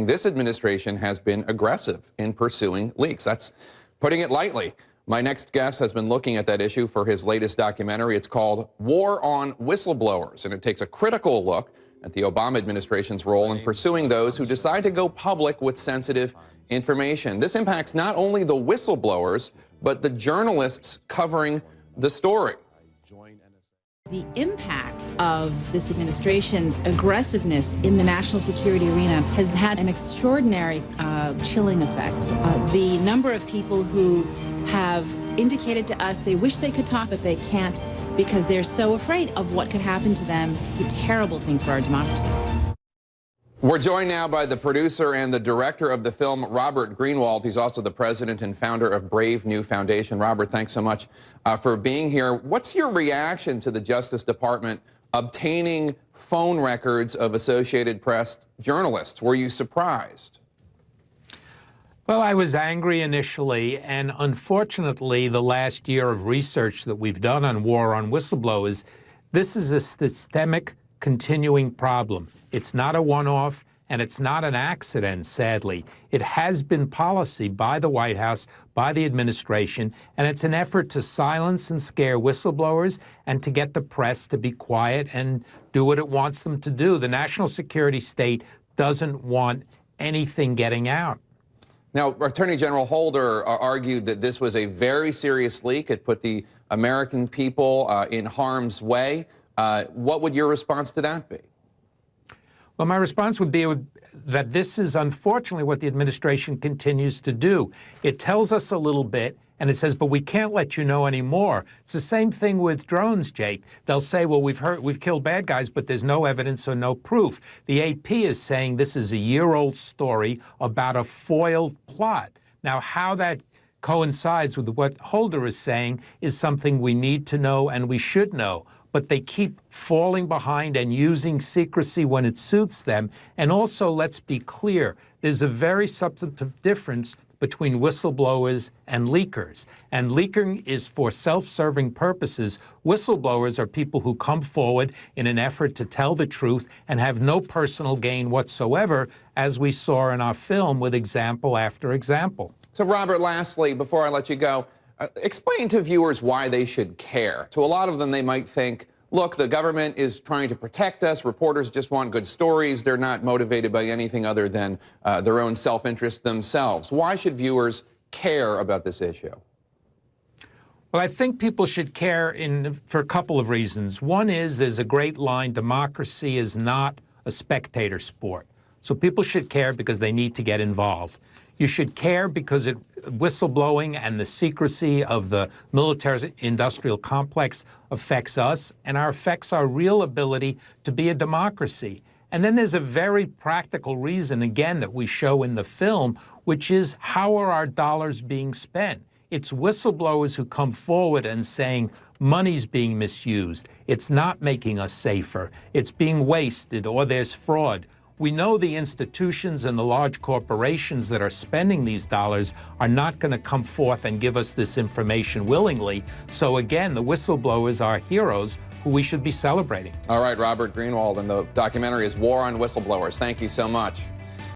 This administration has been aggressive in pursuing leaks. That's putting it lightly. My next guest has been looking at that issue for his latest documentary. It's called War on Whistleblowers, and it takes a critical look at the Obama administration's role in pursuing those who decide to go public with sensitive information. This impacts not only the whistleblowers, but the journalists covering the story. The impact of this administration's aggressiveness in the national security arena has had an extraordinary chilling effect. The number of people who have indicated to us they wish they could talk, but they can't because they're so afraid of what could happen to them. It's a terrible thing for our democracy. We're joined now by the producer and the director of the film, Robert Greenwald. He's also the president and founder of Brave New Foundation. Robert, thanks so much for being here. What's your reaction to the Justice Department obtaining phone records of Associated Press journalists? Were you surprised? Well, I was angry initially, and unfortunately, the last year of research that we've done on war on whistleblowers, this is a systemic, continuing problem. It's not a one-off, and it's not an accident, sadly. It has been policy by the White House, by the administration, and it's an effort to silence and scare whistleblowers and to get the press to be quiet and do what it wants them to do. The national security state doesn't want anything getting out. Now, Attorney General Holder argued that this was a very serious leak. It put the American people in harm's way. What would your response to that be? Well, my response would be that this is unfortunately what the administration continues to do. It tells us a little bit, and it says, but we can't let you know anymore. It's the same thing with drones, Jake. They'll say, well, we've killed bad guys, but there's no evidence or no proof. The AP is saying this is a year-old story about a foiled plot. Now, how that coincides with what Holder is saying is something we need to know and we should know. But they keep falling behind and using secrecy when it suits them. And also, let's be clear, there's a very substantive difference between whistleblowers and leakers. And leaking is for self-serving purposes. Whistleblowers are people who come forward in an effort to tell the truth and have no personal gain whatsoever, as we saw in our film with example after example. So, Robert, lastly, before I let you go, explain to viewers why they should care. To a lot of them, they might think, look, the government is trying to protect us. Reporters just want good stories. They're not motivated by anything other than their own self-interest themselves. Why should viewers care about this issue? Well, I think people should care for a couple of reasons. One is there's a great line, democracy is not a spectator sport. So people should care because they need to get involved. You should care because whistleblowing and the secrecy of the military-industrial complex affects us and affects our real ability to be a democracy. And then there's a very practical reason, again, that we show in the film, which is how are our dollars being spent? It's whistleblowers who come forward and saying money's being misused. It's not making us safer. It's being wasted, or there's fraud. We know the institutions and the large corporations that are spending these dollars are not going to come forth and give us this information willingly. So again, the whistleblowers are heroes who we should be celebrating. All right, Robert Greenwald, and the documentary is War on Whistleblowers. Thank you so much.